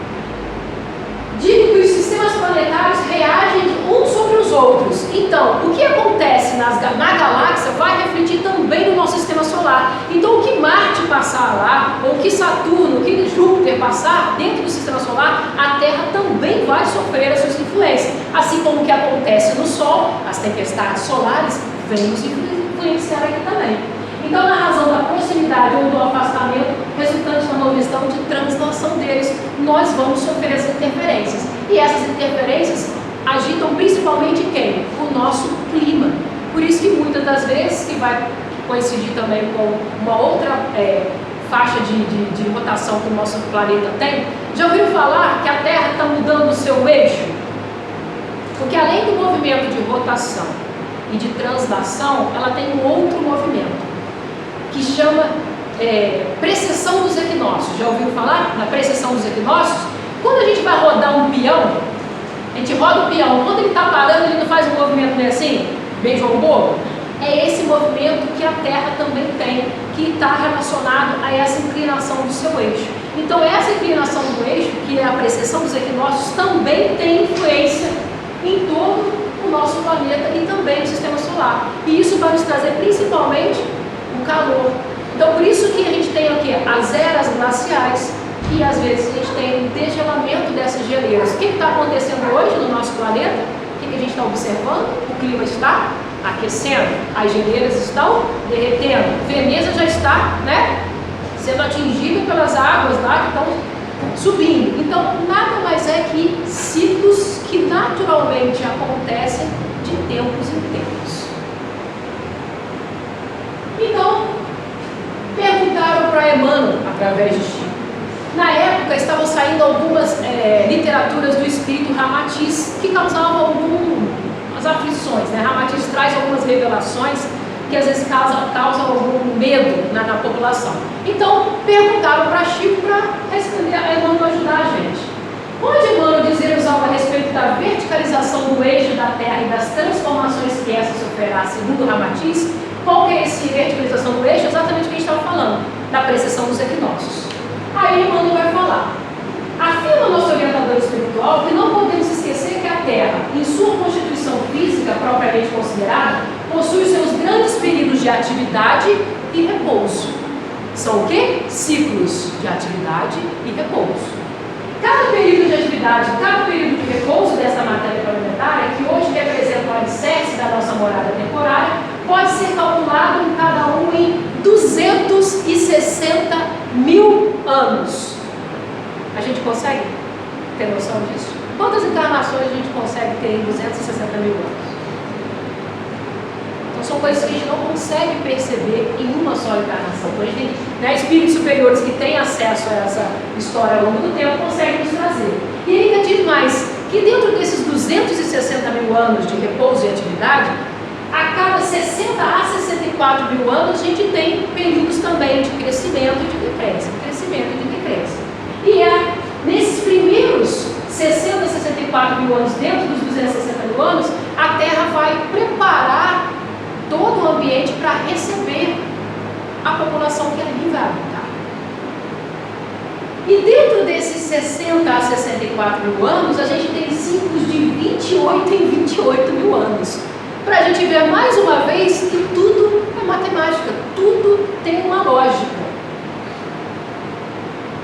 Digo que os sistemas planetários reagem uns sobre os outros. Então, o que acontece na galáxia vai refletir também no nosso sistema solar. Então, o que Marte passar lá, ou o que Saturno, o que Júpiter passar dentro do sistema solar, a Terra também vai sofrer as suas influências. Assim como o que acontece no Sol, as tempestades solares, vêm nos influenciar aqui também. Então, na razão da proximidade ou do afastamento resultante da movimentação de translação deles, nós vamos sofrer as interferências. E essas interferências agitam principalmente quem? O nosso clima. Por isso que muitas das vezes, que vai coincidir também com uma outra faixa de rotação que o nosso planeta tem, já ouviram falar que a Terra está mudando o seu eixo? Porque além do movimento de rotação e de translação, ela tem um outro movimento, que chama precessão dos equinócios. Já ouviu falar na precessão dos equinócios? Quando a gente vai rodar um peão, a gente roda o peão, quando ele está parando, ele não faz um movimento meio assim, bem João Bobo? É esse movimento que a Terra também tem, que está relacionado a essa inclinação do seu eixo. Então, essa inclinação do eixo, que é a precessão dos equinócios, também tem influência em todo o nosso planeta e também no sistema solar. E isso vai nos trazer principalmente o calor. Então, por isso que a gente tem aqui as eras glaciais e às vezes a gente tem o degelamento dessas geleiras. O que está acontecendo hoje no nosso planeta? O que a gente está observando? O clima está aquecendo, as geleiras estão derretendo, Veneza já está, né, sendo atingida pelas águas lá que estão subindo. Então, nada mais é que ciclos que naturalmente acontecem de tempos em tempos. Então, perguntaram para Emmanuel, através de Chico. Na época, estavam saindo algumas literaturas do espírito Ramatiz que causavam algumas aflições, né? Ramatiz traz algumas revelações que às vezes causam algum medo na população. Então, perguntaram para Chico para responder a Emmanuel ajudar a gente. Pode Emmanuel dizer-nos algo a respeito da verticalização do eixo da Terra e das transformações que essa sofrerá, segundo Ramatiz? Qual que é essa verticalização do eixo? Exatamente o que a gente estava falando, da precessão dos equinócios. Aí Emmanuel vai falar. Afirma nosso orientador espiritual que não podemos esquecer que a Terra, em sua constituição física propriamente considerada, possui seus grandes períodos de atividade e repouso. São o quê? Ciclos de atividade e repouso. Cada período de atividade, cada período de repouso dessa matéria planetária, que hoje representa o alicerce da nossa morada temporária, pode ser calculado em cada um em 260 mil anos. A gente consegue ter noção disso? Quantas encarnações a gente consegue ter em 260 mil anos? Então são coisas que a gente não consegue perceber em uma só encarnação. Então a gente tem, né, espíritos superiores que têm acesso a essa história ao longo do tempo conseguem nos trazer. E ele ainda diz mais, que dentro desses 260 mil anos de repouso e atividade, a cada 60 a 64 mil anos a gente tem períodos também de crescimento e de decréscimo, crescimento e de decréscimo. E é nesses primeiros 60 a 64 mil anos, dentro dos 260 mil anos, a Terra vai preparar todo o ambiente para receber a população que ali vai habitar. E dentro desses 60 a 64 mil anos, a gente tem ciclos de 28 em 28 mil anos. Para a gente ver mais uma vez que tudo é matemática, tudo tem uma lógica.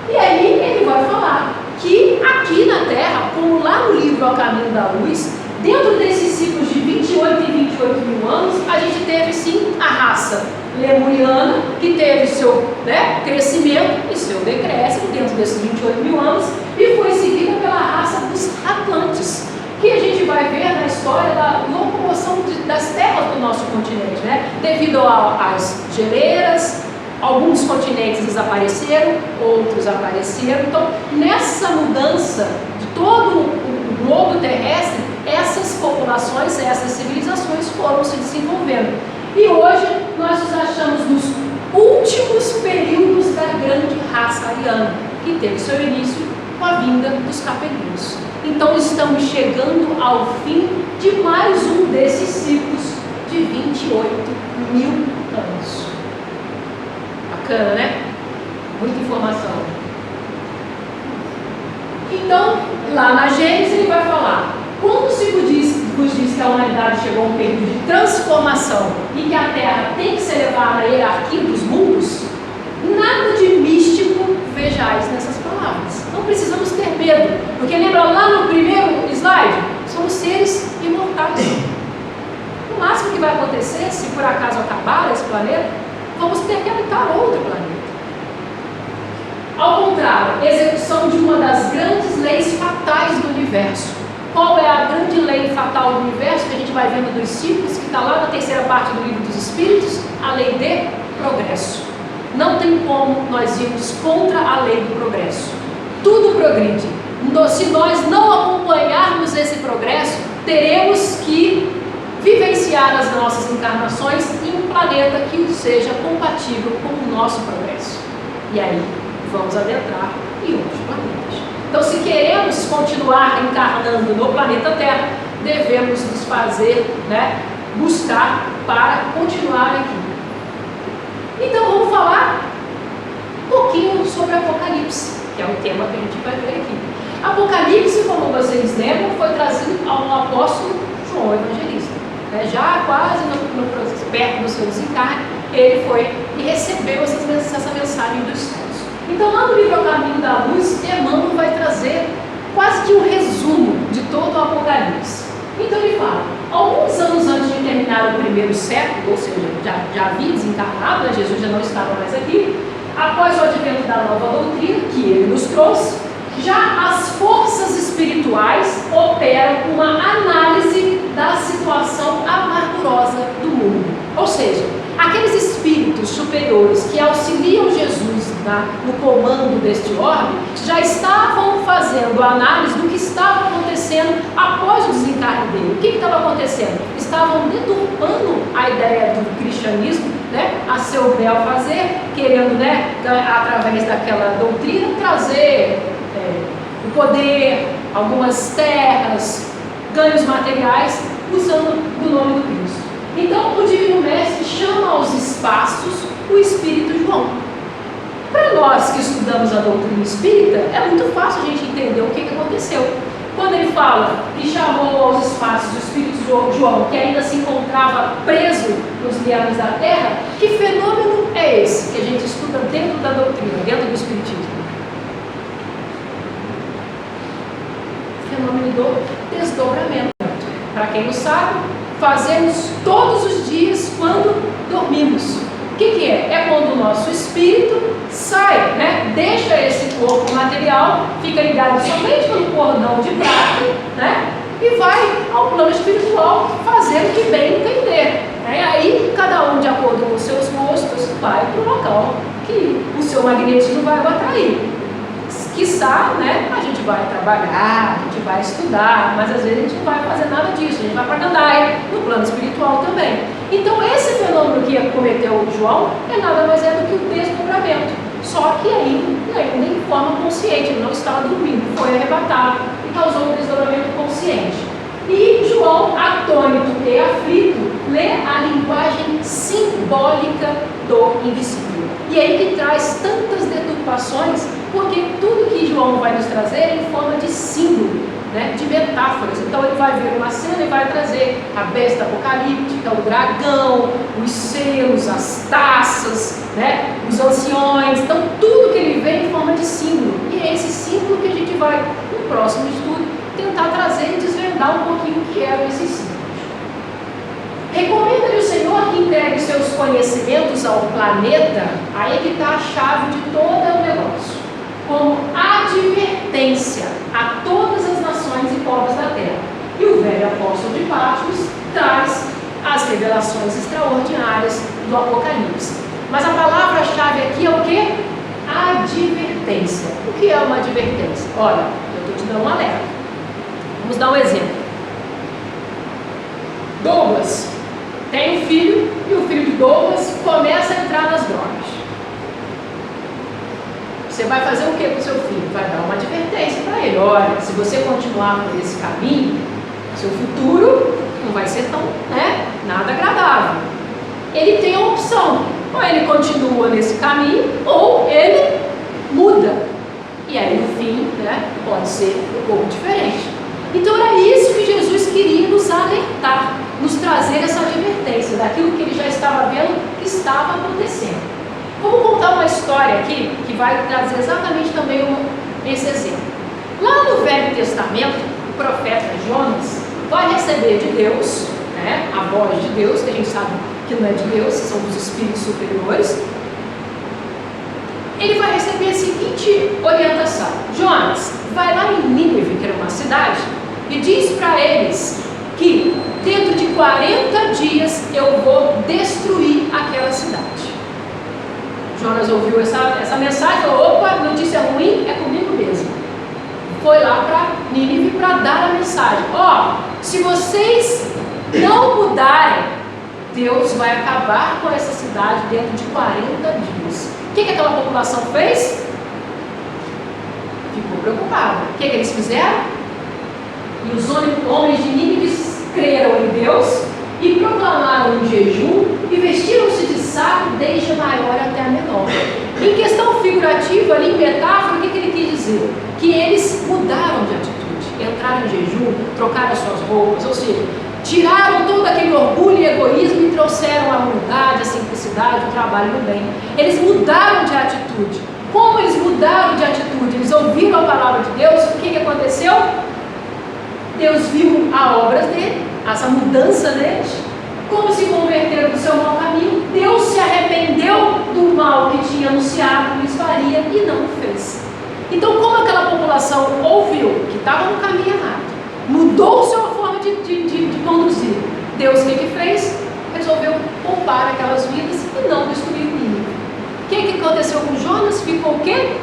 E aí ele vai falar que aqui na Terra, como lá no livro Ao Caminho da Luz, dentro desses ciclos de 28 e 28 mil anos, a gente teve sim a raça lemuriana, que teve seu, né, crescimento e seu decréscimo dentro desses 28 mil anos, e foi seguida pela raça dos Atlantes, que a gente vai ver na história da locomoção das terras do nosso continente, né? Devido às geleiras, alguns continentes desapareceram, outros apareceram. Então, nessa mudança de todo o globo terrestre, essas populações, essas civilizações foram se desenvolvendo. E hoje nós nos achamos nos últimos períodos da grande raça ariana, que teve seu início com a vinda dos capelinos. Então estamos chegando ao fim de mais um desses ciclos de 28 mil anos. Bacana, né? Muita informação. Então, lá na Gênesis ele vai falar: quando se vos diz que a humanidade chegou a um período de transformação e que a Terra tem que se elevar na hierarquia dos mundos, nada de místico vejais nessas palavras. Não precisamos ter medo, porque lembra lá no primeiro slide? Somos seres imortais. O máximo que vai acontecer, se por acaso acabar esse planeta, vamos ter que habitar outro planeta. Ao contrário, execução de uma das grandes leis fatais do universo. Qual é a grande lei fatal do universo que a gente vai vendo dos ciclos, que está lá na terceira parte do Livro dos Espíritos? A lei de progresso. Não tem como nós irmos contra a lei do progresso. Tudo progride. Se nós não acompanharmos esse progresso, teremos que vivenciar as nossas encarnações em um planeta que seja compatível com o nosso progresso. E aí, vamos adentrar em outros planetas. Então, se queremos continuar encarnando no planeta Terra, devemos nos fazer, né, buscar para continuar aqui. Então, vamos falar um pouquinho sobre Apocalipse, que é o tema que a gente vai ver aqui. Apocalipse, como vocês lembram, foi trazido ao apóstolo João Evangelista. Já quase perto do seu desencarne, ele foi e recebeu essa mensagem dos céus. Então, lá no livro Ao Caminho da Luz, Emmanuel vai trazer quase que um resumo de todo o Apocalipse. Então ele fala: alguns anos antes de terminar o primeiro século, ou seja, já havia desencarnado, né? Jesus já não estava mais aqui, após o advento da nova doutrina, que ele nos trouxe, já as forças espirituais operam uma análise da situação amargurosa do mundo. Ou seja, aqueles espíritos superiores que auxiliam Jesus no comando deste orbe, já estavam fazendo análise do que estava acontecendo após o desencarne dele. O que estava acontecendo? Estavam deturpando a ideia do cristianismo, né, a seu bel fazer, querendo, né, através daquela doutrina, trazer o poder, algumas terras, ganhos materiais, usando o nome do Cristo. Então, o Divino Mestre chama aos espaços o Espírito João. Para nós que estudamos a doutrina espírita, é muito fácil a gente entender o que aconteceu. Quando ele fala que chamou aos espaços o Espírito João, que ainda se encontrava preso nos liames da terra, que fenômeno é esse que a gente estuda dentro da doutrina, dentro do Espiritismo? Fenômeno do desdobramento. Para quem não sabe, fazemos todos os dias quando dormimos. O que é? É quando o nosso espírito sai, né? Deixa esse corpo material, fica ligado somente pelo cordão de prata, né? E vai ao plano espiritual fazer o que bem entender. Aí, cada um, de acordo com os seus gostos, vai para o local que o seu magnetismo vai o atrair. Quiçá, né, a gente vai trabalhar, a gente vai estudar, mas às vezes a gente não vai fazer nada disso, a gente vai para a gandaia, no plano espiritual também. Então esse fenômeno que cometeu o João é nada mais do que o desdobramento, só que ainda em forma consciente, ele não estava dormindo, foi arrebatado e causou um desdobramento consciente. E João, atônito e aflito, lê a linguagem simbólica do invisível. E aí que traz tantas deturpações, porque tudo que João vai nos trazer é em forma de símbolo, né, de metáforas. Então ele vai ver uma cena e vai trazer a besta apocalíptica, o dragão, os selos, as taças, né, os anciões. Então tudo que ele vê em forma de símbolo. E é esse símbolo que a gente vai, no próximo estudo, tentar trazer e desvendar um pouquinho o que eram esses símbolos. Recomenda-lhe o Senhor que entregue seus conhecimentos ao planeta, aí que está a chave de todo o negócio, como advertência a todas as nações e povos da terra. E o velho apóstolo de Patmos traz as revelações extraordinárias do Apocalipse. Mas a palavra-chave aqui é o quê? Advertência. O que é uma advertência? Olha, eu estou te dando um alerta. Vamos dar um exemplo. Douglas tem um filho e o filho de Douglas começa a entrar nas drogas. Você vai fazer o que com o seu filho? Vai dar uma advertência para ele. Olha, se você continuar por esse caminho, seu futuro não vai ser tão, nada agradável. Ele tem a opção. Ou ele continua nesse caminho, ou ele muda. E aí no fim, pode ser um pouco diferente. Então era isso que Jesus queria nos alertar, nos trazer essa advertência daquilo que ele já estava vendo que estava acontecendo. Vamos contar uma história aqui que vai trazer exatamente também esse exemplo. Lá no Velho Testamento, o profeta Jonas vai receber de Deus, a voz de Deus, que a gente sabe que não é de Deus, são dos espíritos superiores. Ele vai receber a seguinte orientação: Jonas, vai lá em Nínive, que era uma cidade, e diz para eles que dentro de 40 dias eu vou destruir aquela cidade. Jonas ouviu essa mensagem e falou: opa, notícia ruim, é comigo mesmo. Foi lá para Nínive para dar a mensagem: se vocês não mudarem, Deus vai acabar com essa cidade dentro de 40 dias. O que aquela população fez? Ficou preocupada. O que eles fizeram? E os homens de Nínive creram em Deus e proclamaram um jejum e vestiram-se de saco desde a maior até a menor. Em questão figurativa, ali em metáfora, o que ele quis dizer? Que eles mudaram de atitude, entraram em jejum, trocaram suas roupas, ou seja, tiraram todo aquele orgulho e egoísmo e trouxeram a humildade, a simplicidade, o trabalho no bem. Eles mudaram de atitude. Como eles mudaram de atitude? Eles ouviram a palavra de Deus. O que aconteceu? Deus viu a obra dele, essa mudança neles, como se converteram do seu mau caminho, Deus se arrependeu do mal que tinha anunciado que lhes faria e não o fez. Então, como aquela população ouviu que estava no caminho errado, mudou sua forma de conduzir, Deus o que fez? Resolveu poupar aquelas vidas e não destruir o Nínive. O que aconteceu com Jonas? Ficou o quê?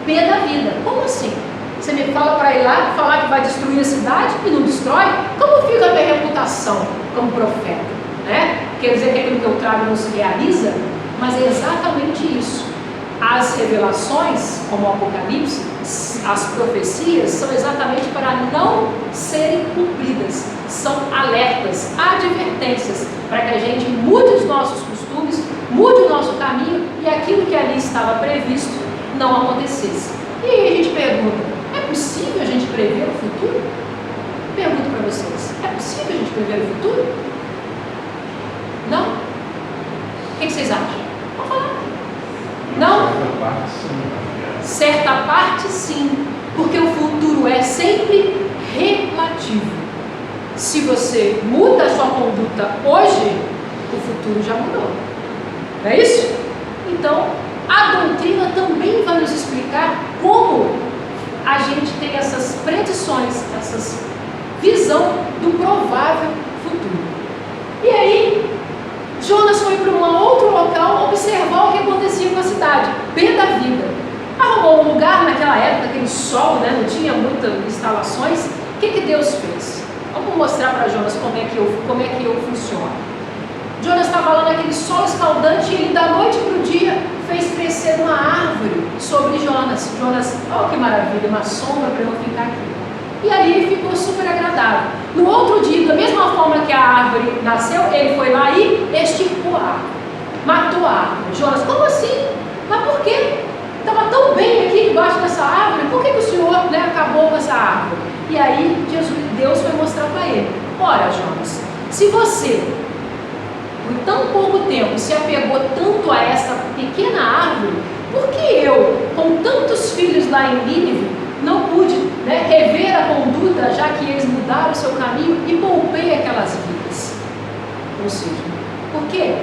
Pé da vida. Como assim? Você me fala para ir lá falar que vai destruir a cidade e não destrói? Como fica a minha reputação como profeta? Né? Quer dizer que aquilo que eu trago não se realiza? Mas é exatamente isso. As revelações, como o Apocalipse, as profecias, são exatamente para não serem cumpridas. São alertas, advertências, para que a gente mude os nossos costumes, mude o nosso caminho e aquilo que ali estava previsto não acontecesse. E aí a gente pergunta, é possível a gente prever o futuro? Pergunto para vocês, é possível a gente prever o futuro? Não? O que vocês acham? Vamos falar. Não? Certa parte sim, porque o futuro é sempre relativo. Se você muda a sua conduta hoje, o futuro já mudou. Não é isso? Então, a doutrina também vai nos explicar como a gente tem essas predições, essa visão do provável futuro. E aí, Jonas foi para um outro local observar o que acontecia com a cidade, pé da vida. Arrumou um lugar naquela época, aquele sol, né, não tinha muitas instalações. O que Deus fez? Vamos mostrar para Jonas como é que eu funciono. Jonas estava lá naquele sol escaldante e ele da noite para o dia fez crescer uma árvore sobre Jonas. Jonas, oh que maravilha, uma sombra para eu ficar aqui. E ali ficou super agradável. No outro dia, da mesma forma que a árvore nasceu, ele foi lá e extirpou a árvore. Matou a árvore. Jonas, como assim? Mas por quê? Estava tão bem aqui debaixo dessa árvore, por que o Senhor, né, acabou com essa árvore? E aí Deus foi mostrar para ele, ora Jonas, se você por tão pouco tempo se apegou tanto a essa pequena árvore, por que eu, com tantos filhos lá em Nínive, não pude, né, rever a conduta, já que eles mudaram o seu caminho e poupei aquelas vidas? Ou seja, por que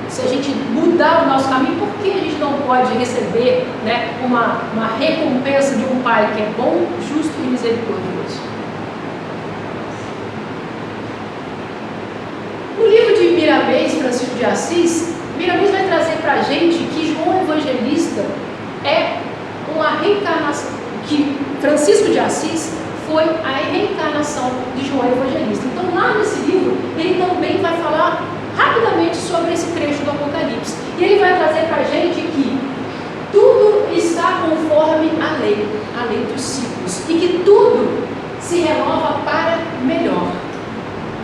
se a gente mudar o nosso caminho, por que a gente não pode receber, né, uma recompensa de um Pai que é bom, justo e misericordioso? No livro de Miramês, Francisco de Assis, Miramês vai trazer para a gente que João Evangelista é uma reencarnação, que Francisco de Assis foi a reencarnação de João Evangelista. Então lá nesse livro, ele também vai falar rapidamente sobre esse trecho do Apocalipse. E ele vai trazer para a gente que tudo está conforme a lei dos ciclos, e que tudo se renova para melhor.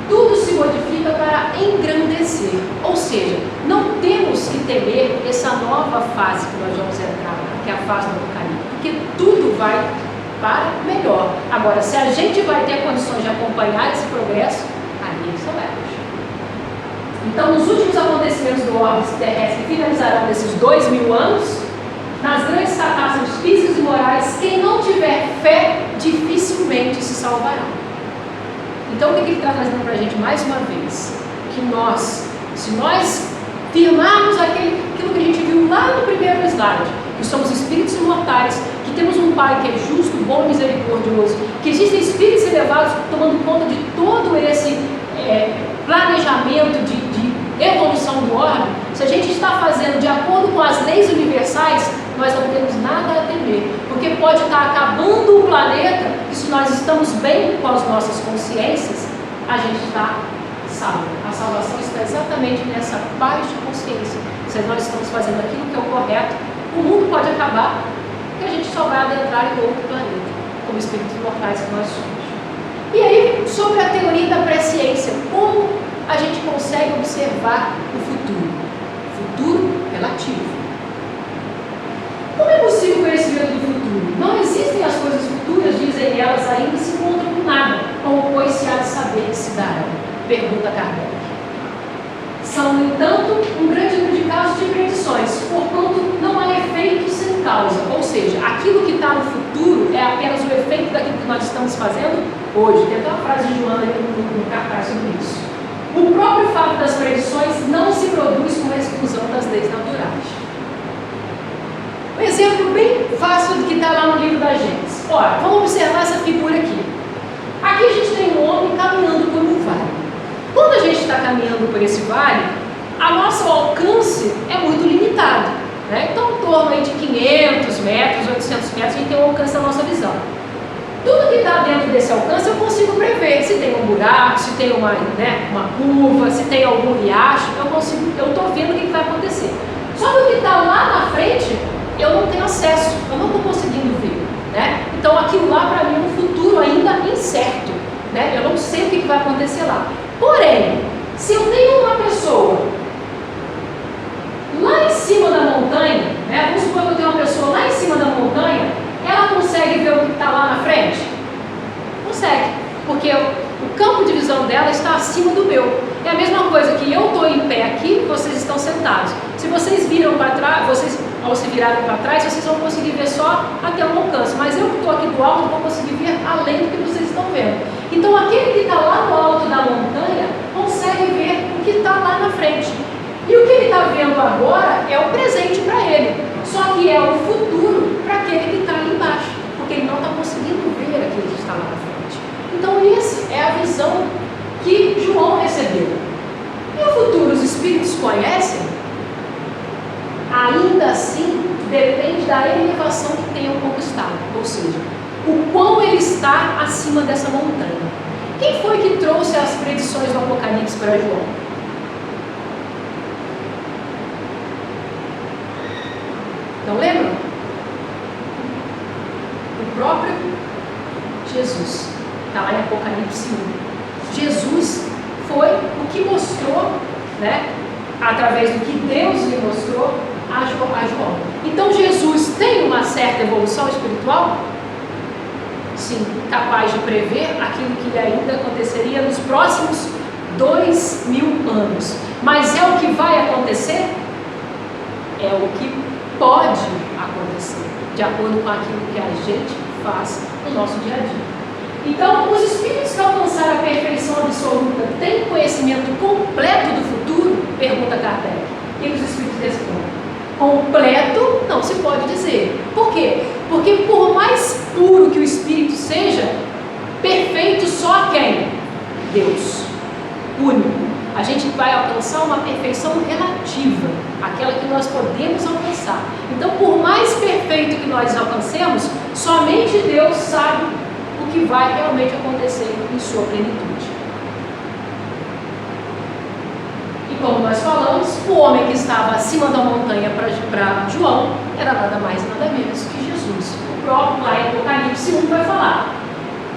Tudo se modifica para engrandecer. Ou seja, não temos que temer essa nova fase que nós vamos entrar, que é a fase do Apocalipse, porque tudo vai para melhor. Agora, se a gente vai ter condições de acompanhar esse progresso, aí são elas. Então, nos últimos acontecimentos do orbe terrestre que finalizarão nesses 2000 anos, nas grandes catástrofes físicas e morais, quem não tiver fé dificilmente se salvará. Então, o que ele está trazendo para a gente mais uma vez? Que nós, se nós firmarmos aquilo que a gente viu lá no primeiro slide, que somos espíritos imortais, que temos um Pai que é justo, bom e misericordioso, que existem espíritos elevados tomando conta de todo esse planejamento de evolução do orbe, se a gente está fazendo de acordo com as leis universais, nós não temos nada a temer, porque pode estar acabando o planeta, e se nós estamos bem com as nossas consciências, a gente está salvo. A salvação está exatamente nessa paz de consciência. Se nós estamos fazendo aquilo que é o correto, o mundo pode acabar, e a gente só vai adentrar em outro planeta, como espíritos mortais que nós somos. E aí, sobre a teoria da presciência, como a gente consegue observar o futuro? Futuro relativo. Como é possível o conhecimento do futuro? Não existem as coisas futuras, dizem elas, ainda se encontram com nada, como pois se há de saber que se darão? Pergunta Kardec. São, no entanto, um grande número de casos de predições, porquanto não há efeito sem causa, ou seja, aquilo que está no futuro é apenas o efeito daquilo que nós estamos fazendo hoje. Tem até uma frase de Joana no cartaz sobre isso. O próprio fato das predições não se produz com a exclusão das leis naturais. Um exemplo bem fácil do que está lá no livro da Gênesis. Olha, vamos observar essa figura aqui. Aqui a gente tem um homem caminhando por um vale. Quando a gente está caminhando por esse vale, o nosso alcance é muito limitado, né? Então, em torno aí de 500 metros, 800 metros, a gente tem um alcance da nossa visão. Tudo que está dentro desse alcance eu consigo prever. Se tem um buraco, se tem uma curva, se tem algum riacho, eu estou vendo o que vai acontecer. Só que o que está lá na frente, eu não tenho acesso, eu não estou conseguindo ver, né? Então aquilo lá para mim é um futuro ainda incerto, né? Eu não sei o que vai acontecer lá. Porém, se eu tenho uma pessoa lá em cima da montanha, né? Vamos supor que eu tenho uma pessoa lá em cima da montanha, ela consegue ver o que está lá na frente? Consegue, porque o campo de visão dela está acima do meu. É a mesma coisa que eu estou em pé aqui, vocês estão sentados. Se vocês viram para trás, ao se virarem para trás, vocês vão conseguir ver só até o alcance. Mas eu que estou aqui do alto, vou conseguir ver além do que vocês estão vendo. Então aquele que está lá no alto da montanha consegue ver o que está lá na frente. E o que ele está vendo agora é o presente para ele. Só que é o futuro para aquele que está ali embaixo. Porque ele não está conseguindo ver aquilo que está lá na frente. Então essa é a visão que João recebeu. E o futuro os espíritos conhecem? Ainda assim, depende da elevação que tenham conquistado. Ou seja, o quão ele está acima dessa montanha. Quem foi que trouxe as predições do Apocalipse para João? Então lembram? O próprio Jesus. Está lá em Apocalipse 1. Jesus foi o que mostrou, né, através do que Deus lhe mostrou a João. Então Jesus tem uma certa evolução espiritual? Sim, capaz de prever aquilo que ainda aconteceria nos próximos 2000 anos. Mas é o que vai acontecer? É o que pode acontecer, de acordo com aquilo que a gente faz no nosso dia a dia. Então, os espíritos que alcançaram a perfeição absoluta têm conhecimento completo do futuro? Pergunta Kardec. E os espíritos respondem: completo não se pode dizer. Por quê? Porque por mais puro que o espírito seja, perfeito só quem? Deus. Único. A gente vai alcançar uma perfeição relativa, aquela que nós podemos alcançar. Então, por mais perfeito que nós alcancemos, somente Deus sabe o que vai realmente acontecer em sua plenitude. E como nós falamos, o homem que estava acima da montanha para João era nada mais e nada menos que Jesus. O próprio lá em Apocalipse 1 vai falar.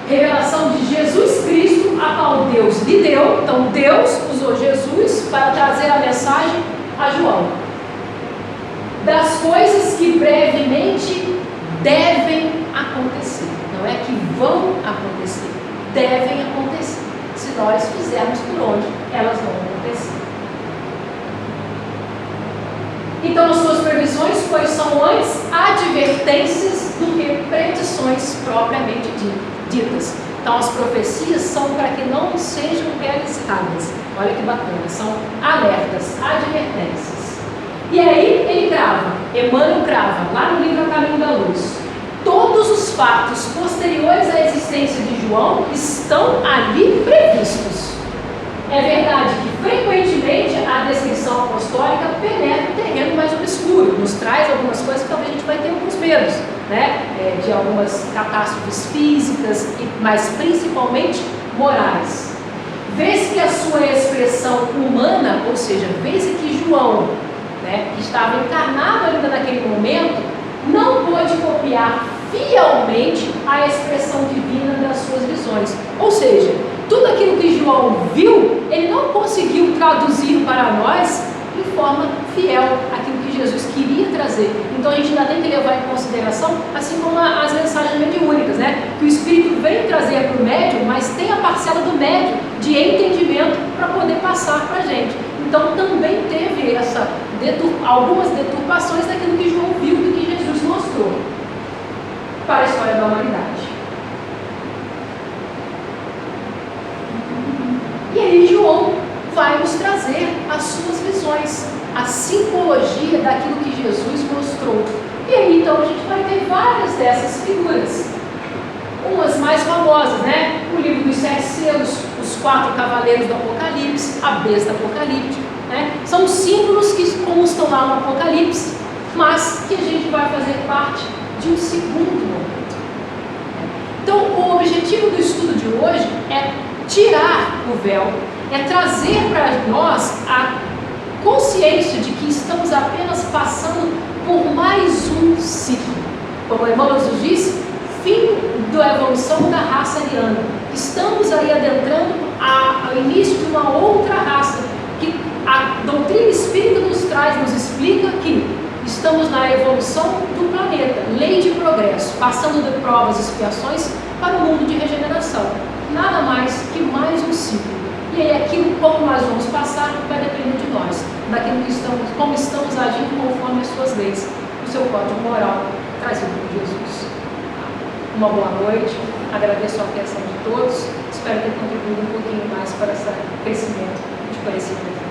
Revelação de Jesus Cristo, a qual Deus lhe deu. Então Deus usou Jesus para trazer a mensagem a João. Das coisas que brevemente devem acontecer. Não é que vão acontecer, devem acontecer. Se nós fizermos por onde elas vão acontecer. Então as suas previsões, pois, são antes advertências do que predições propriamente ditas. Então as profecias são para que não sejam realizadas. Olha que bacana, são alertas, advertências. E aí ele crava, Emmanuel crava, lá no livro A Caminho da Luz. Todos os fatos posteriores à existência de João estão ali previstos. É verdade que frequentemente a descrição apostólica penetra o terreno mais obscuro, nos traz algumas coisas que talvez a gente vai ter alguns medos, né? De algumas catástrofes físicas, mas principalmente morais. Vê-se que a sua expressão humana, ou seja, vê-se que João, né, que estava encarnado ainda naquele momento, não pôde copiar fielmente a expressão divina das suas visões. Ou seja, tudo aquilo que João viu, ele não conseguiu traduzir para nós em forma fiel aquilo que Jesus queria trazer. Então a gente ainda tem que levar em consideração, assim como as mensagens mediúnicas, né? Que o Espírito vem trazer para o médium, mas tem a parcela do médium de entendimento para poder passar para a gente. Então também teve algumas deturpações daquilo que João viu, do que Jesus mostrou. mostrou para a história da humanidade. E aí João vai nos trazer as suas visões, a simbologia daquilo que Jesus mostrou. E aí então a gente vai ter várias dessas figuras. Umas mais famosas, né? O livro dos 7 selos, os 4 cavaleiros do Apocalipse, a besta apocalíptica, né? São símbolos que constam lá no Apocalipse, mas que a gente vai fazer parte de um segundo momento. Então, o objetivo do estudo de hoje é tirar o véu, é trazer para nós a consciência de que estamos apenas passando por mais um ciclo. Como Emmanuel nos disse, fim da evolução da raça ariana. Estamos aí adentrando ao início de uma outra raça, que a doutrina espírita nos traz, nos explica que estamos na evolução do planeta, lei de progresso, passando de provas e expiações para o mundo de regeneração. Nada mais que mais um ciclo. E aí aquilo, como nós vamos passar, vai depender de nós, daquilo que estamos, como estamos agindo conforme as suas leis, o seu código moral trazido por Jesus. Uma boa noite, agradeço a atenção de todos, espero ter contribuído um pouquinho mais para esse crescimento de conhecimento.